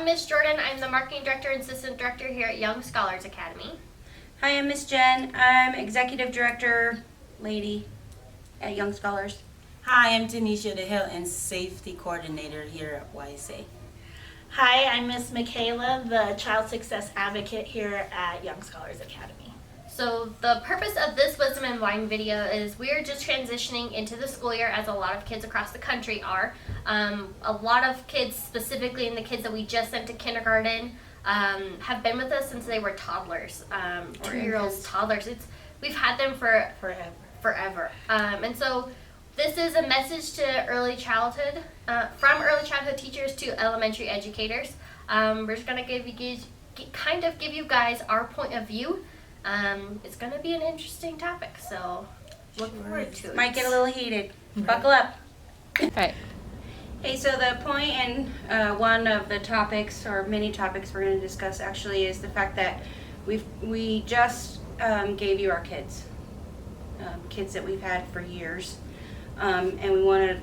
I'm Miss Jordan. I'm the Marketing Director and Assistant Director here at Young Scholars Academy. Hi, I'm Miss Jen. I'm Executive Director, lady at Young Scholars. Hi, I'm Tanisha, the Health and Safety Coordinator here at YSA. Hi, I'm Miss Michaela, the Child Success Advocate here at Young Scholars Academy. So the purpose of this Wisdom and Wine video is we're just transitioning into the school year, as a lot of kids across the country are. A lot of kids, specifically in the kids that we just sent to kindergarten, have been with us since they were toddlers, 2-year-olds, toddlers. We've had them for forever. And so this is a message to early childhood, from early childhood teachers to elementary educators. We're just gonna give you guys our point of view. It's going to be an interesting topic, so look forward to it. Might get a little heated. Buckle up. Right. Hey, so the point and one of the topics, or many topics we're going to discuss actually, is the fact that we just gave you our kids that we've had for years, and we wanted.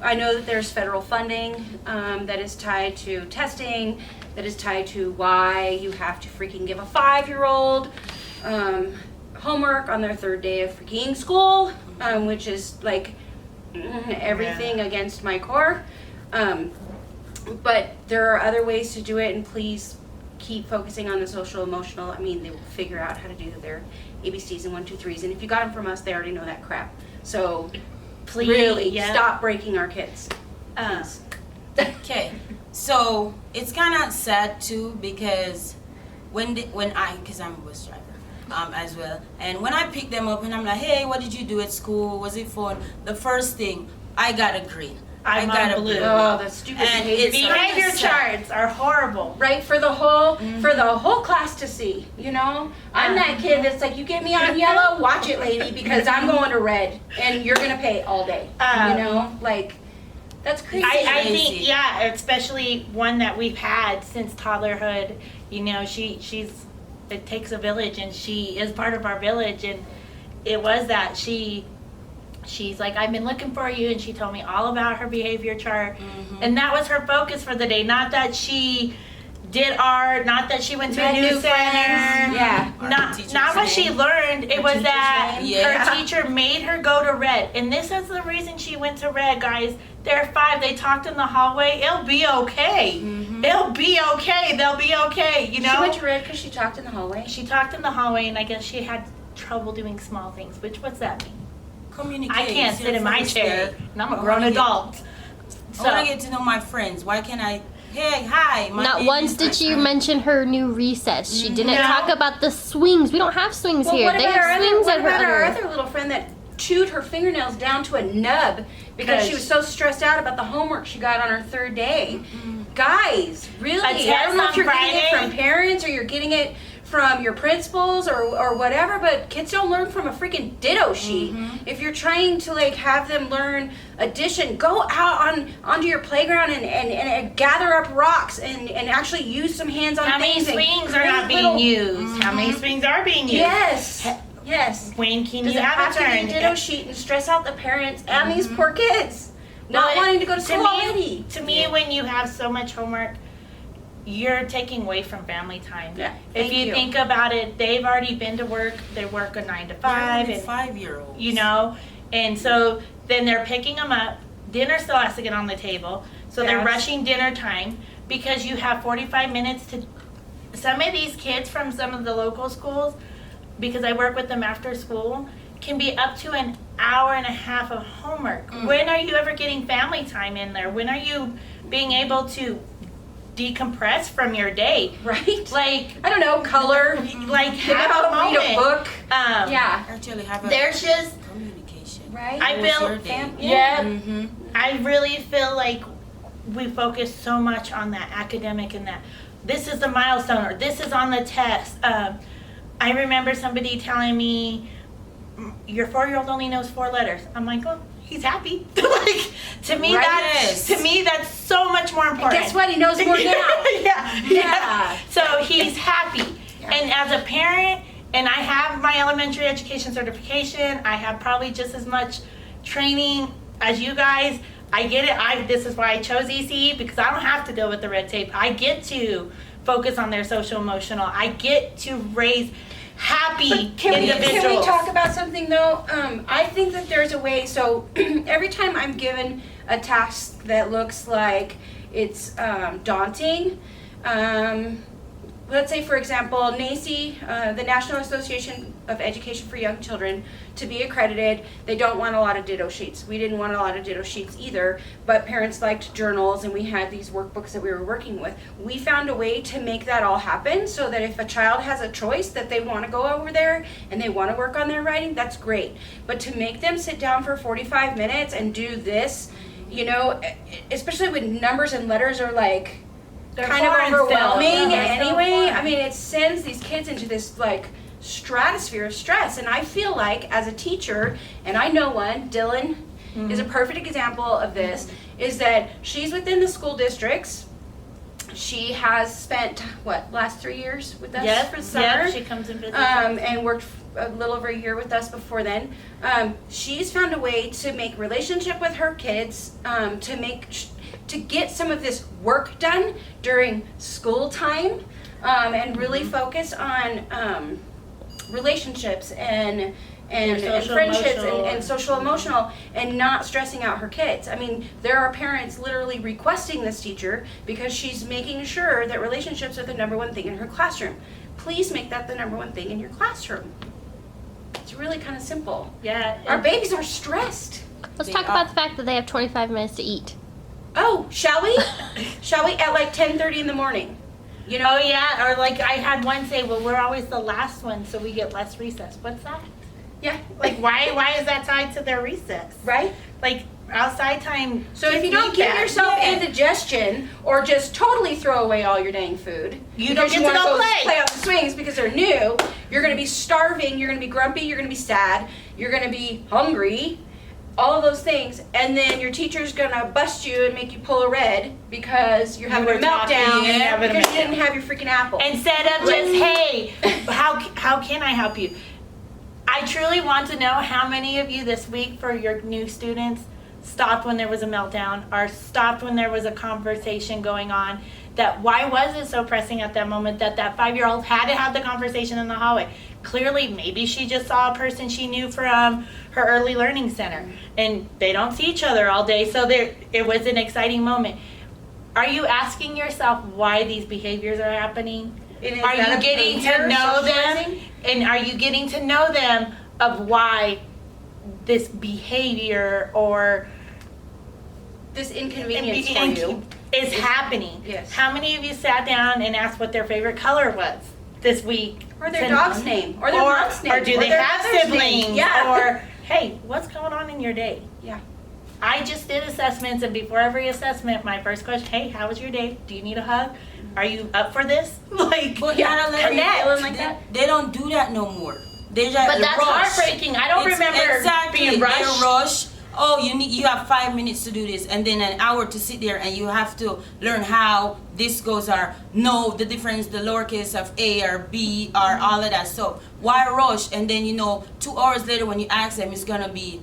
I know that there's federal funding that is tied to testing, that is tied to why you have to freaking give a 5-year-old homework on their 3rd day of freaking school, which is like everything against my core. But there are other ways to do it, and please keep focusing on the social emotional. I mean, they will figure out how to do their ABCs and 1, 2, 3s, and if you got them from us, they already know that crap. So please, really, stop breaking our kids. Okay, so it's kind of sad too, because because I'm a bus driver as well, and when I pick them up and I'm like, hey, what did you do at school? Was it fun? The first thing, I got a green. I got a blue. Oh, the stupid Behavior charts are horrible. Right, for the whole class to see, you know? I'm that kid that's like, you get me on yellow, watch it, lady, because I'm going to red, and you're going to pay all day, you know? Like, that's crazy. I think, yeah, especially one that we've had since toddlerhood. You know, it takes a village, and she is part of our village, and it was that she's like, I've been looking for you, and she told me all about her behavior chart, and that was her focus for the day. Not that she did art, not that she went to a new center, not what she learned. It was that her teacher made her go to red, and this is the reason she went to red, guys. They're 5. They talked in the hallway. It'll be okay. It'll be okay. They'll be okay. You know. She went to red because she talked in the hallway. She talked in the hallway, and I guess she had trouble doing small things. What's that mean? Communicate. I can't sit in my chair, and I'm a grown adult. I want to get to know my friends. Why can't I? Hey, hi. Not once did she mention her new recess. She didn't talk about the swings. We don't have swings here. They have swings at her. What about our other little friend that chewed her fingernails down to a nub because she was so stressed out about the homework she got on her 3rd day? Guys, really? I don't know if you're getting it from parents or you're getting it from your principals or whatever, but kids don't learn from a freaking ditto sheet. If you're trying to like have them learn addition, go out onto your playground and gather up rocks and actually use some hands-on things. How many swings are not being used? How many swings are being used? Yes. When can Does you it have to turn? be a ditto sheet and stress out the parents and these poor kids not wanting to go to school already? To me, when you have so much homework, you're taking away from family time. If you think about it, they've already been to work. They work a 9 to 5. And 5-year-olds. You know, and so then they're picking them up. Dinner still has to get on the table, so they're rushing dinner time because you have 45 minutes to. Some of these kids from some of the local schools, because I work with them after school, can be up to an hour and a half of homework. When are you ever getting family time in there? When are you being able to decompress from your day? Right? Like, I don't know, color, like have a moment. read a book. Actually have There's just communication. Right? I feel I really feel like we focus so much on that academic and that this is the milestone or this is on the test. I remember somebody telling me, your 4-year-old only knows 4 letters. I'm like, oh, he's happy. Like, to me, that's so much more important. And guess what? He knows more now. Yeah. So he's happy. And as a parent, and I have my elementary education certification, I have probably just as much training as you guys, I get it. This is why I chose ECE, because I don't have to deal with the red tape. I get to focus on their social emotional. I get to raise happy individuals. Can we talk about something though? I think that there's a way. So every time I'm given a task that looks like it's daunting, let's say, for example, NACE, the National Association of Education for Young Children, to be accredited, they don't want a lot of ditto sheets. We didn't want a lot of ditto sheets either, but parents liked journals, and we had these workbooks that we were working with. We found a way to make that all happen so that if a child has a choice that they want to go over there and they want to work on their writing, that's great. But to make them sit down for 45 minutes and do this, you know, especially when numbers and letters are like, They're kind of foreign overwhelming still. Yeah, they're so anyway. foreign. I mean, it sends these kids into this like stratosphere of stress. And I feel like as a teacher, and I know one, Dylan is a perfect example of this, is that she's within the school districts. She has spent, last 3 years with us for the summer? Yeah, she comes and visits. And worked a little over a year with us before then. She's found a way to make relationship with her kids, to get some of this work done during school time, and really focus on relationships and social friendships emotional. and social emotional, and not stressing out her kids. I mean, there are parents literally requesting this teacher because she's making sure that relationships are the number one thing in her classroom. Please make that the number one thing in your classroom. It's really kind of simple. Yeah. Our babies are stressed. Let's talk about the fact that they have 25 minutes to eat. Oh, shall we? Shall we at like 10:30 in the morning? You know? Oh yeah, or like I had one say, well, we're always the last one, so we get less recess. What's that? Yeah. Like why is that tied to their recess? Right? Like outside time. So if kids you don't need give that. yourself Yeah. indigestion, or just totally throw away all your dang food, You don't because get to wanna go play. on the swings because they're new, you're going to be starving, you're going to be grumpy, you're going to be sad, you're going to be hungry, all of those things, and then your teacher's going to bust you and make you pull a red because you're having were a meltdown talking and having a because you meltdown. didn't have your freaking apple. Instead of just, hey, how can I help you? I truly want to know how many of you this week for your new students stopped when there was a meltdown or stopped when there was a conversation going on. That why was it so pressing at that moment that 5-year-old had to have the conversation in the hallway? Clearly, maybe she just saw a person she knew from her early learning center, and they don't see each other all day, so it was an exciting moment. Are you asking yourself why these behaviors are happening? And is Are that you a getting behavior, to know them? socializing? And are you getting to know them of why this behavior or This inconvenience for you. is happening? Yes. How many of you sat down and asked what their favorite color was this week? Or their Said, dog's name, or their mom's name, or do or they their have mother's siblings? name. Yeah. Or hey, what's going on in your day? Yeah. I just did assessments, and before every assessment, my first question: hey, how was your day? Do you need a hug? Are you up for this? Like, But Yeah, not unless connect. feeling Like that. They don't do that no more. They just But that's rush. heartbreaking. I don't It's remember exactly, being rushed. They rush. Oh, you have 5 minutes to do this, and then an hour to sit there, and you have to learn how this goes, or know the difference, the lowercase of A or B or all of that. So why rush? And then 2 hours later, when you ask them, it's gonna be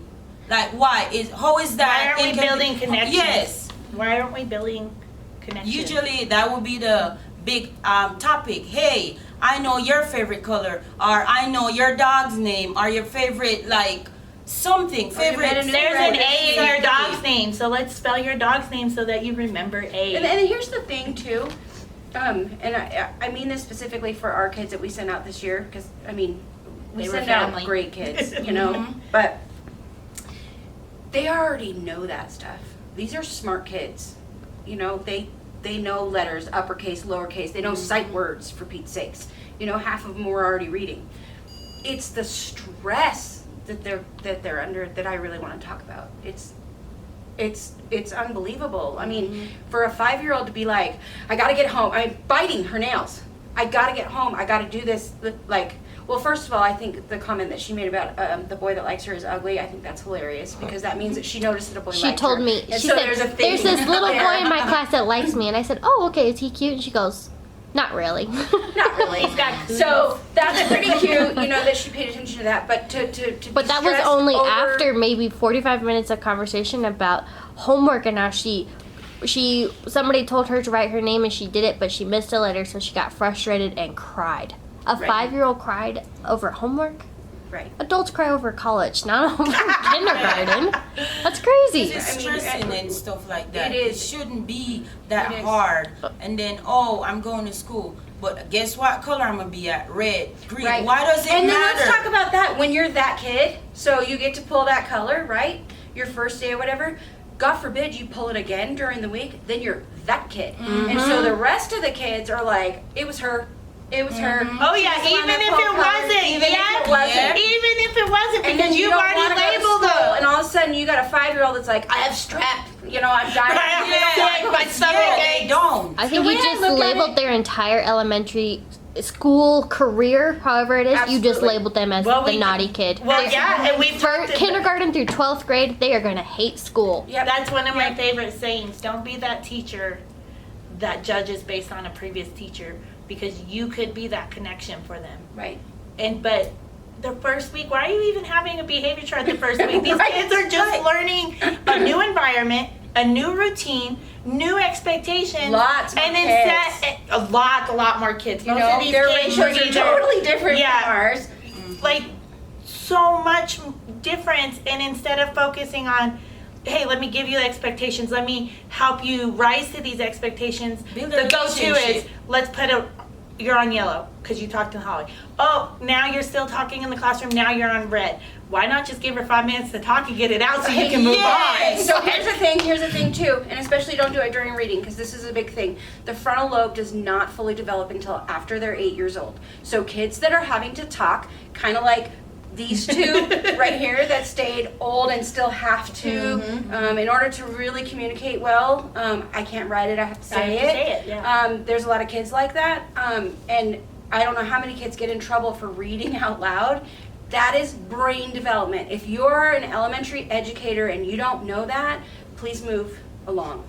like, how is that? Why aren't we building connections? Yes. Why aren't we building connections? Usually that would be the big topic. Hey, I know your favorite color, or I know your dog's name, or your favorite something met favorite. a new There's an friend. A in your dog's name, so let's spell your dog's name so that you remember A. And here's the thing too, and I mean this specifically for our kids that we sent out this year, because I mean we They were send out family. great kids, Mhm. but they already know that stuff. These are smart kids, they know letters, uppercase, lowercase. They know sight words, for Pete's sakes. Half of them were already reading. It's the stress that they're under that I really want to talk about. It's unbelievable. I mean, for a 5-year-old to be like, I gotta get home. Biting her nails. I gotta get home. I gotta do this. Well, first of all, I think the comment that she made about the boy that likes her is ugly. I think that's hilarious, because that means that she noticed that a boy liked her. She told me, And she so said, there's a thing there's this little there. boy in my class that likes me. And I said, oh, okay, is he cute? And she goes, not really. Not really. He's got kudos. So that's pretty cute, that she paid attention to that. But to But be that was stressed only over- after maybe 45 minutes of conversation about homework, and now somebody told her to write her name and she did it, but she missed a letter, so she got frustrated and cried. A Right. 5-year-old cried over homework. Right. Adults cry over college, not over kindergarten. That's crazy. It's I mean, stressing and stuff like that. It is. Shouldn't be that It is. hard. And then, oh, I'm going to school. But guess what color I'm going to be at? Red, green. Right. Why does it And then matter? let's talk about that. When you're that kid, so you get to pull that color, right? Your first day or whatever. God forbid you pull it again during the week, then you're that kid. And so the rest of the kids are like, it was her. It was her. Oh yeah, She's the one even that if pulled it colors, wasn't. even if Yeah. it wasn't. Yeah. Even if it wasn't, And then because you you've don't already wanna go to labeled school, them. and all of a sudden you got a 5-year-old that's like, I have strep. You know, I'm dying. Right, They don't sick, wanna go my to stomach school. aches. They don't. I think The you way I just look at labeled it- their entire elementary school career, however it is. You just Absolutely. labeled them as Well, the we- naughty kid. Well, yeah, and we've For talked about- kindergarten through 12th grade, they are going to hate school. Yep. That's one of my Yep. favorite sayings. Don't be that teacher that judges based on a previous teacher, because you could be that connection for them. Right. But the first week, why are you even having a behavior chart the first week? These Right, kids are just right. learning a new environment, a new routine, new expectations. Lots more and then kids. set a lot more kids. You Most know, of these their kids ratios were are either- totally different Yeah. from ours. like so much difference, and instead of focusing on, hey, let me give you the expectations, let me help you rise to these expectations, Build the a go-to is, relationship. let's put you're on yellow because you talked to Holly. Oh, now you're still talking in the classroom, now you're on red. Why not just give her 5 minutes to talk and get it out so you can move Yes. on? So here's the thing too, and especially don't do it during reading, because this is a big thing. The frontal lobe does not fully develop until after they're 8 years old. So kids that are having to talk, kind of like these two right here that stayed old and still have to, in order to really communicate well, I can't write it, I have to say have to say it, yeah. There's a lot of kids like that, and I don't know how many kids get in trouble for reading out loud. That is brain development. If you're an elementary educator and you don't know that, please move along.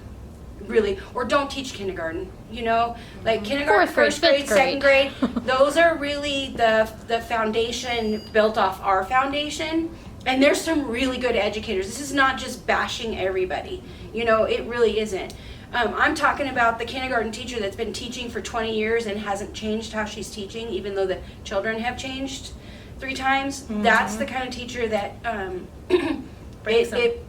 Really. Or don't teach kindergarten. You know, like kindergarten, 4th grade, first grade, 5th second grade. grade, those are really the foundation built off our foundation. And there's some really good educators. This is not just bashing everybody. You know, it really isn't. I'm talking about the kindergarten teacher that's been teaching for 20 years and hasn't changed how she's teaching, even though the children have changed 3 times. That's the kind of teacher that Brings them. it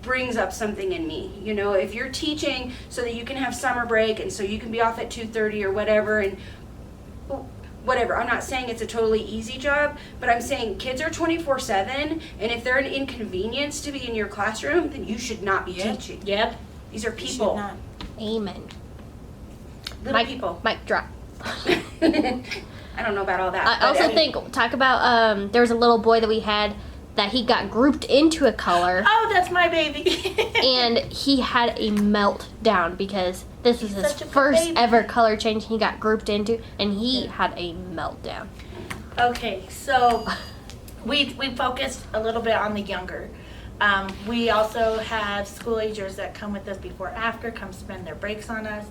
brings up something in me. You know, if you're teaching so that you can have summer break and so you can be off at 2:30 or whatever, and whatever. I'm not saying it's a totally easy job, but I'm saying kids are 24/7, and if they're an inconvenience to be in your classroom, then you should not be Yep. teaching. Yep. These are You should people, not. Amen. little people. Mic drop. I don't know about all that. I but also mean, think, talk about, there was a little boy that we had that he got grouped into a color. Oh, that's my baby. And he had a meltdown because this was his such a good first baby. ever color change he got grouped into, and he had a meltdown. Okay, so we focused a little bit on the younger. We also have school agers that come with us before, after, come spend their breaks on us.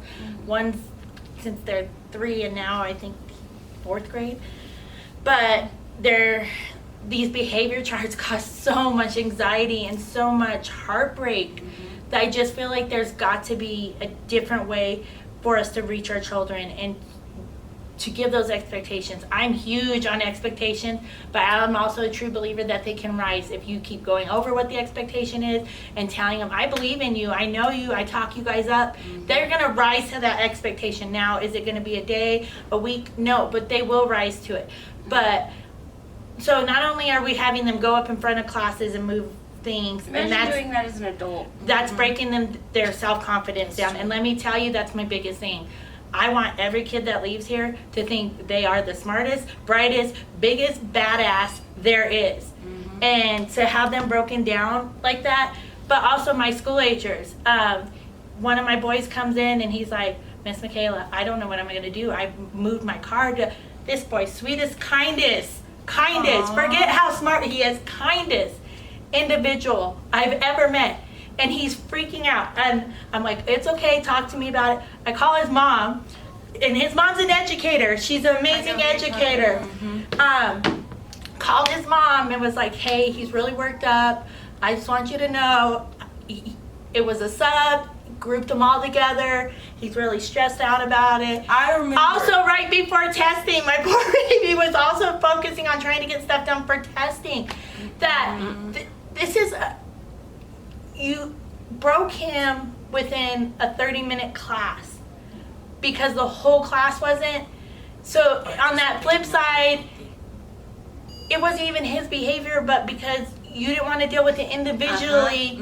One's since they're 3 and now I think 4th grade. But these behavior charts cause so much anxiety and so much heartbreak that I just feel like there's got to be a different way for us to reach our children and to give those expectations. I'm huge on expectations, but I'm also a true believer that they can rise if you keep going over what the expectation is and telling them, I believe in you, I know you, I talk you guys up. They're gonna rise to that expectation. Now, is it gonna be a day, a week? No, but they will rise to it. But, so not only are we having them go up in front of classes and move things, and imagine doing that as an adult. that's breaking their self-confidence down. And let me tell you, that's my biggest thing. I want every kid that leaves here to think they are the smartest, brightest, biggest badass there is. And to have them broken down like that, but also my school agers. One of my boys comes in and he's like, Miss Michaela, I don't know what I'm gonna do. I moved my car to this boy, sweetest, kindest, forget how smart he is, kindest individual I've ever met. And he's freaking out. And I'm like, it's okay, talk to me about it. I call his mom, and his mom's an educator. She's an amazing educator. Called his mom and was like, hey, he's really worked up. I just want you to know, it was a sub, grouped them all together. He's really stressed out about it. I remember. Also, right before testing, my poor baby was also focusing on trying to get stuff done for testing. That this is you broke him within a 30-minute class because the whole class wasn't. So on that flip side, it wasn't even his behavior, but because you didn't want to deal with it individually,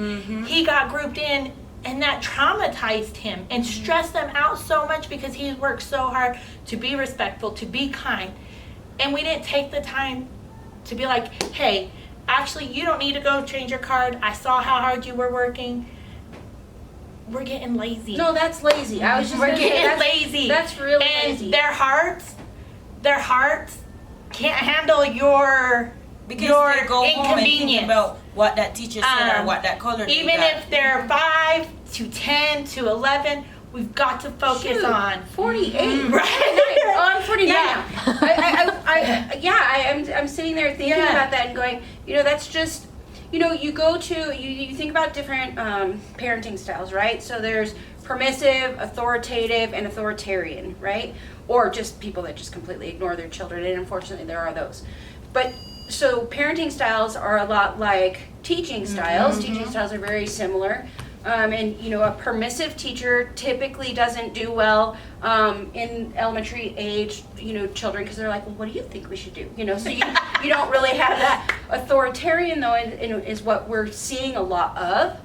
he got grouped in. And that traumatized him and stressed them out so much because he worked so hard to be respectful, to be kind. And we didn't take the time to be like, hey, actually, you don't need to go change your card. I saw how hard you were working. We're getting lazy. No, that's lazy. I was just We're gonna say, getting that's lazy. That's really and lazy. their hearts can't handle your because your they go home and think inconvenience. about what that teacher said or what that color they Even got. if they're 5 to 10 to 11, we've got to focus Shoot, on 48. Right. Oh, I'm 49 Yeah. now. I'm sitting there thinking about that and going, that's just, you go to, you think about different parenting styles, right? So there's permissive, authoritative, and authoritarian, right? Or just people that just completely ignore their children, and unfortunately there are those. But so parenting styles are a lot like teaching styles. Teaching styles are very similar. And a permissive teacher typically doesn't do well in elementary age, children, because they're like, well, what do you think we should do? So you don't really have that. Authoritarian, though, is what we're seeing a lot of,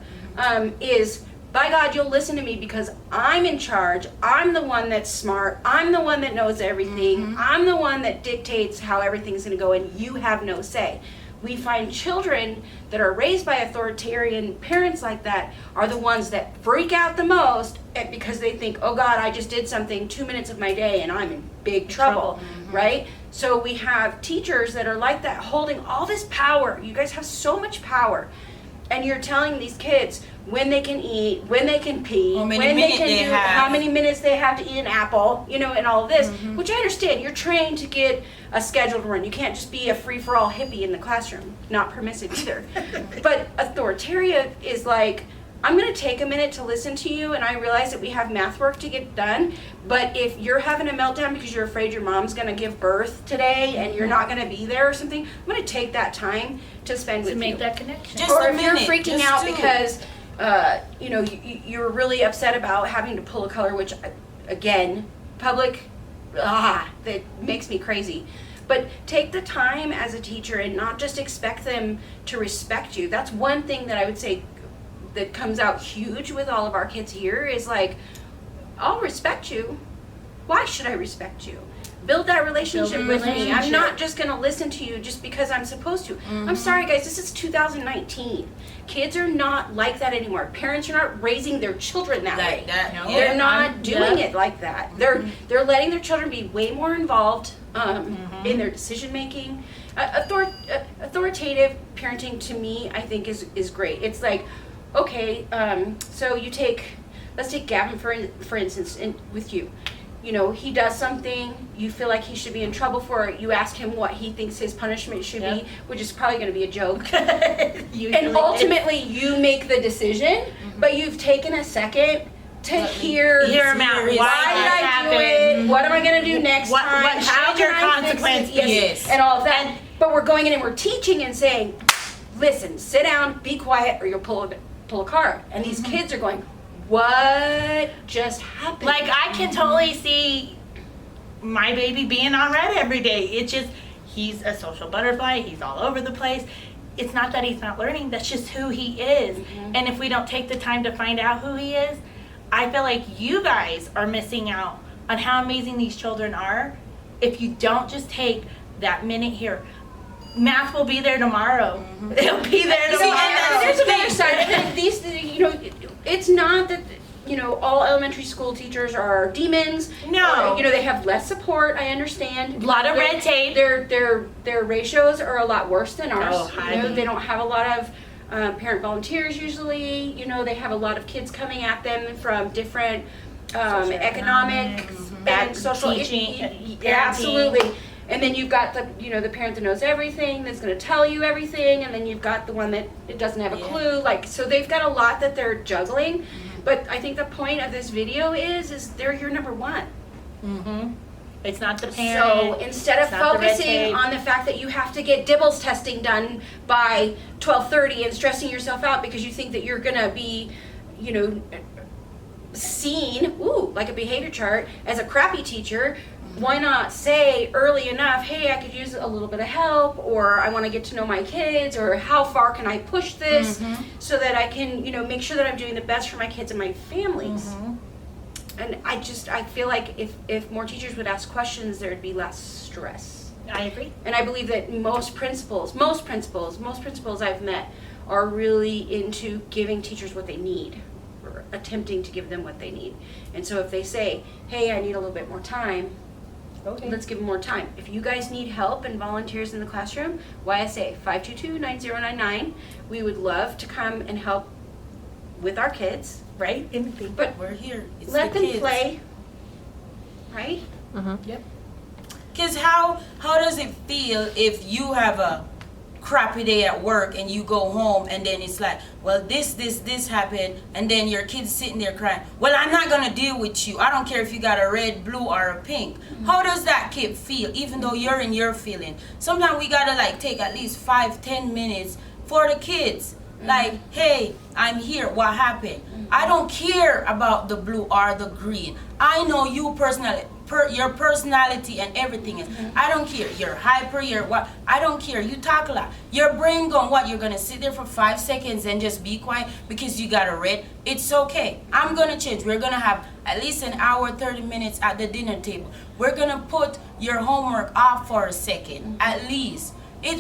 is, by God, you'll listen to me because I'm in charge. I'm the one that's smart. I'm the one that knows everything. I'm the one that dictates how everything's going to go, and you have no say. We find children that are raised by authoritarian parents like that are the ones that freak out the most because they think, oh God, I just did something 2 minutes of my day and I'm in big trouble, right? So we have teachers that are like that, holding all this power. You guys have so much power. And you're telling these kids when they can eat, when they can pee, How many when they minutes can they do, have. how many minutes they have to eat an apple, and all of this, which I understand. You're trained to get a scheduled run. You can't just be a free-for-all hippie in the classroom. Not permissive either. But authoritarian is like, I'm going to take a minute to listen to you, and I realize that we have math work to get done, but if you're having a meltdown because you're afraid your mom's going to give birth today and you're not going to be there or something, I'm going to take that time to spend with you. to make that connection. Just Or a if you're minute, freaking just out do it. because, you're really upset about having to pull a color, which, again, public, that makes me crazy. But take the time as a teacher and not just expect them to respect you. That's one thing that I would say that comes out huge with all of our kids here is like, I'll respect you. Why should I respect you? Build that relationship Build a with me. I'm relationship. not just going to listen to you just because I'm supposed to. I'm sorry, guys. This is 2019. Kids are not like that anymore. Parents are not raising their children that way. Like that. No. Yeah. They're not doing it like that. They're letting their children be way more involved in their decision making. Authoritative parenting, to me, I think is great. It's like, okay, so let's take Gavin for instance, with you. He does something, you feel like he should be in trouble for it, you ask him what he thinks his punishment should be, which is probably going to be a joke. And ultimately, you make the decision, but you've taken a second to hear him out. why did I do it? What am I going to do next time? What How should your can I fix it? consequence be? Yes. And all of that. But we're going in and we're teaching and saying, listen, sit down, be quiet, or you'll pull a card. And these kids are going, what just happened? Like, I can totally see my baby being on red every day. It's just, he's a social butterfly. He's all over the place. It's not that he's not learning. That's just who he is. And if we don't take the time to find out who he is, I feel like you guys are missing out on how amazing these children are if you don't just take that minute here. Math will be there tomorrow. It'll be there See, tomorrow. and there's another side. And these, it's not that all elementary school teachers are demons. No. They have less support. I understand. A lot of red tape. Their ratios are a lot worse than ours. Oh, highly. They don't have a lot of parent volunteers usually. They have a lot of kids coming at them from different economic and social teaching, absolutely. And then you've got the, the parent that knows everything, that's going to tell you everything, and then you've got the one that it doesn't have a clue. Like, so they've got a lot that they're juggling. But I think the point of this video is they're your number one. Mm-hmm. It's not the parent. So instead of it's not the red focusing tape. on the fact that you have to get Dibbles testing done by 12:30 and stressing yourself out because you think that you're gonna be, seen, like a behavior chart, as a crappy teacher, why not say early enough, hey, I could use a little bit of help, or I want to get to know my kids, or how far can I push this so that I can, make sure that I'm doing the best for my kids and my families. And I feel like if more teachers would ask questions, there'd be less stress. I agree. And I believe that most principals I've met are really into giving teachers what they need, or attempting to give them what they need. And so if they say, hey, I need a little bit more time, Okay. let's give them more time. If you guys need help and volunteers in the classroom, YSA 522-9099. We would love to come and help with our kids. Right? But We're here. It's let the them kids. play, right? Yep. Because how does it feel if you have a crappy day at work and you go home and then it's like, well, this happened, and then your kid's sitting there crying, well, I'm not going to deal with you. I don't care if you got a red, blue, or a pink. How does that kid feel, even though you're in your feeling? Sometimes we got to take at least 5-10 minutes for the kids. Like, hey, I'm here. What happened? I don't care about the blue or the green. I know you personally, your personality and everything is. I don't care. You're hyper. You're what? I don't care. You talk a lot. Your brain going what? You're gonna sit there for 5 seconds and just be quiet because you got a red. It's okay. I'm gonna change. We're gonna have at least an hour, 30 minutes at the dinner table. We're gonna put your homework off for a second, at least.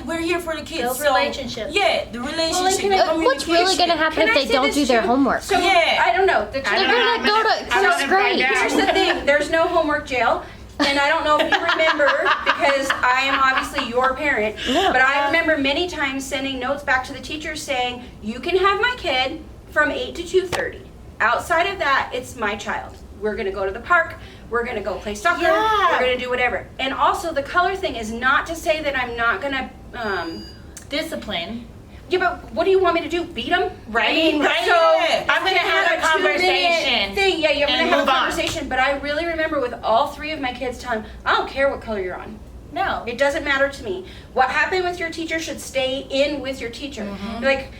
We're here for the kids. Build so, relationships. Yeah, the relationship. can I- the What's really going to happen Can if I they say don't this do their too? homework? So, Yeah. I don't know. They're going to go to first grade. Here's the thing, there's no homework jail. And I don't know if you remember, because I am obviously your parent, but I remember many times sending notes back to the teachers saying, you can have my kid from 8 to 2:30. Outside of that, it's my child. We're going to go to the park. We're going to go play soccer. Yeah. We're going to do whatever. And also, the color thing is not to say that I'm not going to... Discipline. Yeah, but what do you want me to do? Beat them? Right, I mean, right. So I'm gonna have a 2-minute conversation Thing. Yeah, you're and gonna have a move on. conversation. But I really remember with all 3 of my kids telling, I don't care what color you're on. No. It doesn't matter to me. What happened with your teacher should stay in with your teacher. Like,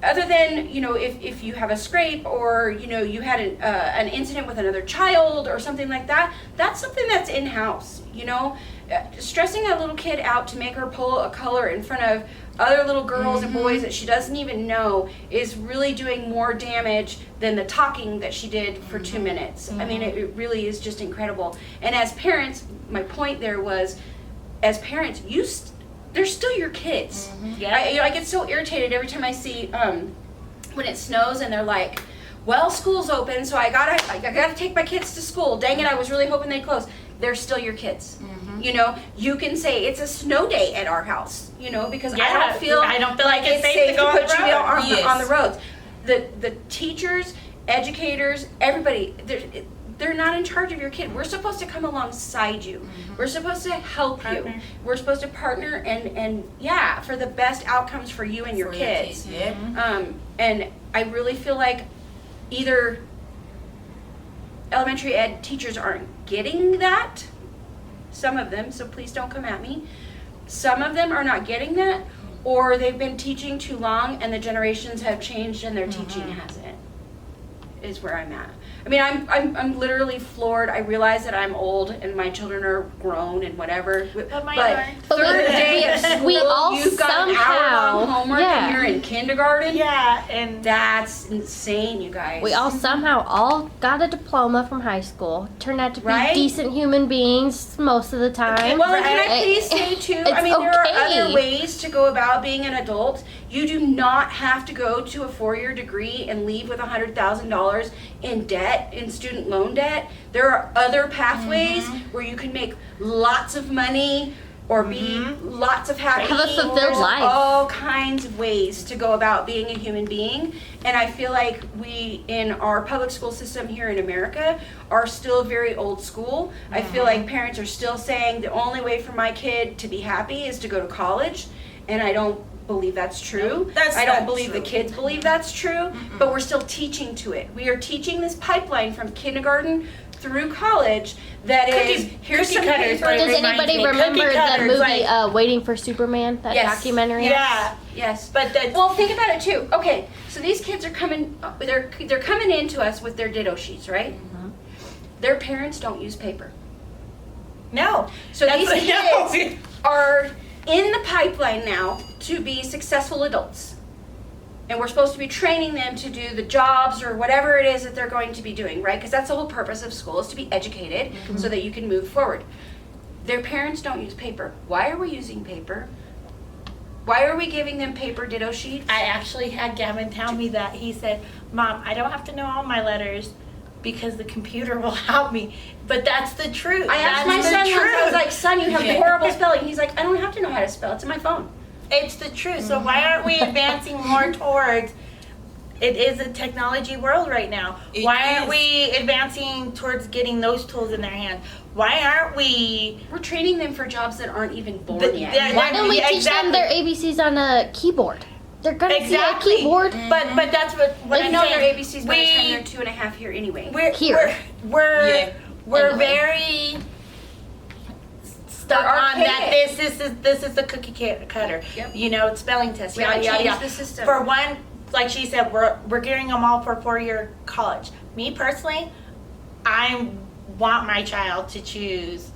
other than, if you have a scrape or, you had an incident with another child or something like that, that's something that's in-house, Stressing a little kid out to make her pull a color in front of other little girls and boys that she doesn't even know is really doing more damage than the talking that she did for 2 minutes. I mean, it really is just incredible. And as parents, my point there was, as parents, they're still your kids. Yeah. I get so irritated every time I see when it snows and they're like, well, school's open, so I gotta take my kids to school. Dang it, I was really hoping they'd close. They're still your kids. You can say it's a snow day at our house, because Yeah, I don't feel like it's safe to go on the put you road. on Yes. on the roads. The teachers, educators, everybody, they're not in charge of your kid. We're supposed to come alongside you. We're supposed to help you. Partner. We're supposed to partner and for the best outcomes for you and your For kids. Yep. And I really feel like either elementary ed teachers aren't getting that, some of them, so please don't come at me. Some of them are not getting that, or they've been teaching too long and the generations have changed and their teaching hasn't, is where I'm at. I mean, I'm literally floored. I realize that I'm old and my children are grown and whatever. But mine aren't. But third day of school, we all you've got an hour-long somehow- homework yeah. and you're in kindergarten. Yeah, and That's insane, you guys. We all somehow all got a diploma from high school. Turned out to be Right? decent human beings most of the time. Well, and can I Right? please say too, It's I mean, there are okay. other ways to go about being an adult. You do not have to go to a 4-year degree and leave with $100,000 in debt, in student loan debt. There are other pathways where you can make lots of money or be lots of happy. Have a fulfilled life. All kinds of ways to go about being a human being. And I feel like we, in our public school system here in America, are still very old school. I feel like parents are still saying the only way for my kid to be happy is to go to college. And I don't believe that's true. I don't believe the kids believe that's true, but we're still teaching to it. We are teaching this pipeline from kindergarten through college that is, here's some cutters, paper. right? Does Reminds anybody me. remember Cookie the cutters, movie like- Waiting for Superman? That Yes. documentary? Yeah. Yes. But that's, Well, think about it too. Okay, so these kids are coming. They're coming into us with their ditto sheets, right? Their parents don't use paper, no. so That's these what- no. kids are in the pipeline now to be successful adults, and we're supposed to be training them to do the jobs or whatever it is that they're going to be doing, right? Because that's the whole purpose of school, is to be educated so that you can move forward. Their parents don't use paper. Why are we using paper? Why are we giving them paper ditto sheets? I actually had Gavin tell me that. He said, Mom, I don't have to know all my letters because the computer will help me. But that's the truth. I asked my That's son the once, I was truth. like, son, you have horrible spelling. He's like, I don't have to know how to spell. It's in my phone. It's the truth. So why aren't we advancing more towards, it is a technology world right now. It Why aren't is. we advancing towards getting those tools in their hands? Why aren't we? We're training them for jobs that aren't even born The- yet. the- Why don't we Yeah, teach them their ABCs on a keyboard? They're gonna Exactly. see a keyboard. But that's what They I'm know saying. their ABCs by the time We- they're 2.5 here anyway. Here. We're Anyway. very stuck We're on that. archaic. This is the cookie cutter. Yep. You know, spelling test. We Yada haven't yada changed yada. the system. For one, like she said, we're gearing them all for 4-year college. Me personally, I want my child to choose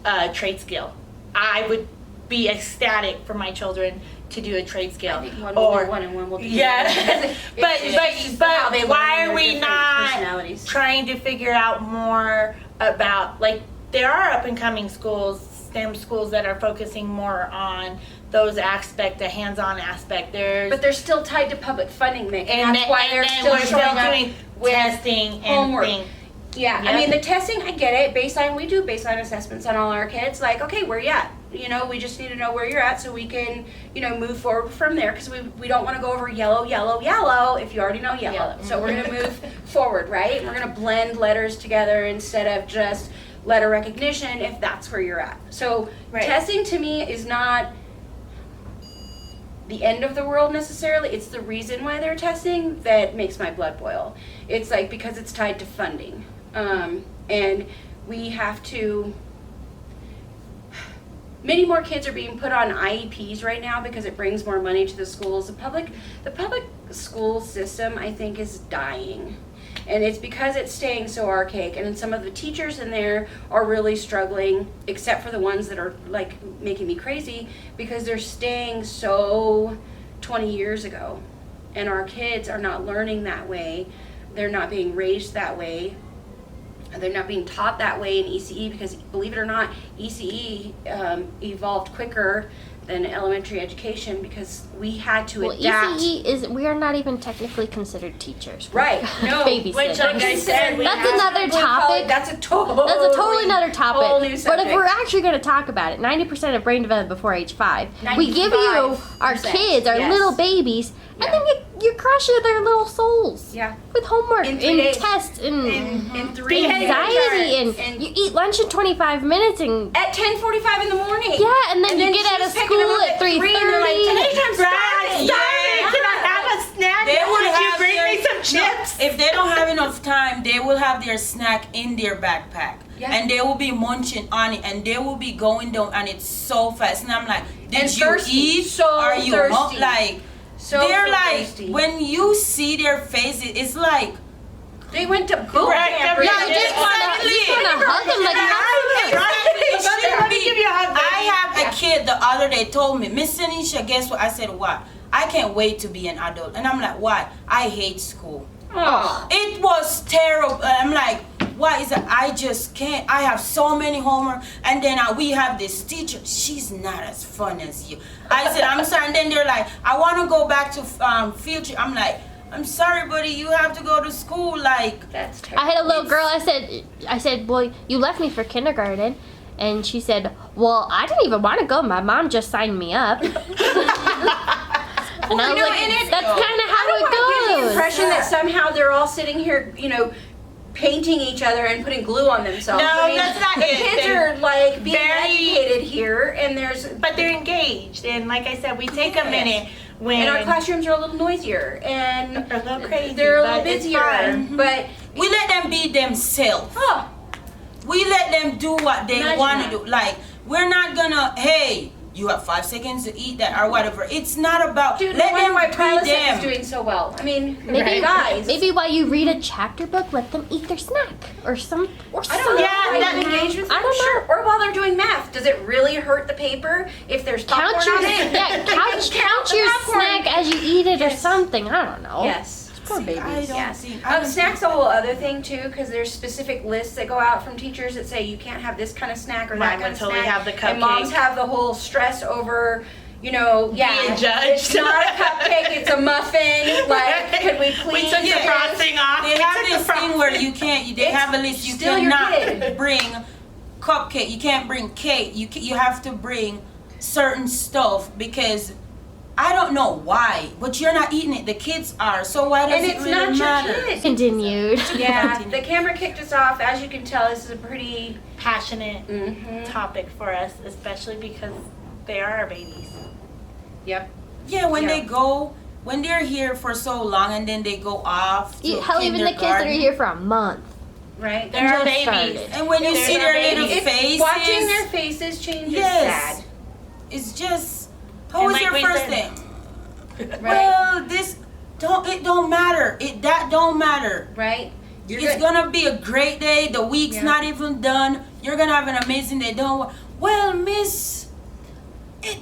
a trade skill. I would be ecstatic for my children to do a trade skill. I think one will do one and one will do Yeah. the other. but how they learn why their are we different not personalities. trying to figure out more about, like, there are up and coming schools, STEM schools, that are focusing more on those aspect, the hands-on aspect. But they're still tied to public funding, Mick, and that's then- why they're then still we're showing still up doing with testing and homework. things. Yeah, I Yep. mean, the testing, I get it. Baseline, we do baseline assessments on all our kids. Like, okay, where you at? You know, we just need to know where you're at so we can, move forward from there. Because we don't want to go over yellow, yellow, yellow if you already know yellow. Yellow. So we're going to move forward, right? We're going to blend letters together instead of just letter recognition if that's where you're at. So Right. testing to me is not the end of the world necessarily. It's the reason why they're testing that makes my blood boil. It's like because it's tied to funding. And we have to, many more kids are being put on IEPs right now because it brings more money to the schools. The public school system, I think, is dying. And it's because it's staying so archaic, and then some of the teachers in there are really struggling, except for the ones that are like making me crazy, because they're staying so 20 years ago. And our kids are not learning that way. They're not being raised that way. They're not being taught that way in ECE, because believe it or not, ECE evolved quicker than elementary education because we had to Well, adapt. ECE is, we are not even technically considered teachers. Right, no. Babysitters. Which, like I said, we That's have another topic. That's a totally, Another topic. whole new But if subject. we're actually going to talk about it, 90% of brain development before age 5. We give you our 95%, kids, our yes. little babies, Yeah. and then you're crushing their little souls. Yeah. With homework In and 3 days. tests and in 3 anxiety and you eat lunch in 25 minutes and at 10:45 in the morning. yeah, and then you get out of she's picking them school up at 3 and they're like, 3:30. today's time Right, starting. yeah. Can I have a snack? They will Would you have bring me their- some chips? No, if they don't have enough time, they will have their snack in their backpack. Yeah. And they will be munching on it, and they will be going down, and it's so fast. And I'm like, did And you thirsty. eat? So Are you thirsty. like? So they're so like, thirsty. when you see their faces, it's like, They went to boot Right, camp. every Yeah, day. you just wanna hug them like Exactly. It should Let me be. give you a hug, I baby. have a kid the other day told me, Miss Tanisha, guess what? I said, what? I can't wait to be an adult. And I'm like, why? I hate school. Oh. It was terrible. I'm like, why is it? I just can't. I have so many homework, and then we have this teacher. She's not as fun as you. I said, I'm sorry. And then they're like, I want to go back to field trip. I'm like, I'm sorry, buddy. You have to go to school. Like, That's terrible. I had a little girl. I said, boy, you left me for kindergarten, And she said, well, I didn't even want to go. My mom just signed me up. And I was like, that's kind of how I don't want to give the it goes. impression that somehow they're all sitting here, painting each other and putting glue on themselves. No, that's not the it. kids They're are like being very- educated here, and But they're engaged, and like I said, we take a minute when and our classrooms are a little noisier and They're a little crazy, They're a little but it's busier, fun. but We let them be themselves. oh, We let them do what they Imagine want to that. do. Like, we're not gonna, hey, you have 5 seconds to eat that or whatever. It's not about, dude, let no wonder them why be Prilosec them. is doing so well. I mean, Maybe, guys, maybe while you read a chapter book, let them eat their snack or I don't something. know. Yeah, Are you that- engaged with I them? don't know. Sure. Or while they're doing math, does it really hurt the paper if there's popcorn Count your on it? yeah, count the your popcorn. snack as you eat it or Yes. something. I don't know. Yes. Poor I babies. don't Yes. think, I don't Snacks think- a whole other thing too, because there's specific lists that go out from teachers that say you can't have this kind of snack or Mine that kind would of totally snack. have the And moms cupcake. have the whole stress over, Being it's judged. not a cupcake, it's a muffin. Like, could we please? We took the get frosting off. They We have took this the thing where you can't, they It's have a list, you still your cannot kid. bring cupcake, you can't bring cake, you have to bring certain stuff because I don't know why, but you're not eating it, the kids are, so why does And it it's really not matter? your kid. Continued. Yeah, Continue. the camera kicked us off. As you can tell, this is a pretty. passionate Mm-hmm. topic for us, especially because they are our babies. Yep. Yeah, when Yeah. they go, when they're here for so long and then they go off to Hell, even the kids that are kindergarten. here for a month. Right. They're our just babies. started. And when you They're see our their babies. little It's faces, watching their faces change Yes. is sad. it's just, how And was like your we first said- day? Right. Well, it don't matter. That don't matter. Right. It's gonna be a great day. The week's Yeah. not even done. You're gonna have an amazing day. Well, miss,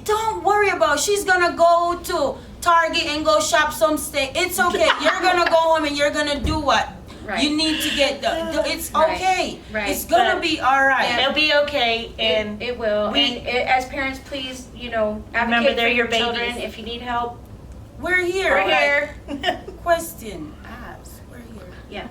don't worry about. She's gonna go to Target and go shop some steak. It's okay. You're gonna go home and you're gonna do what Right. you need to get done. It's Right. okay. Right. It's gonna But- be all right. It'll be okay, and it will. we- As parents, please, Remember, advocate they're for your children. babies. If you need help, We're here. we're Like, here. question asked. We're here. Yeah.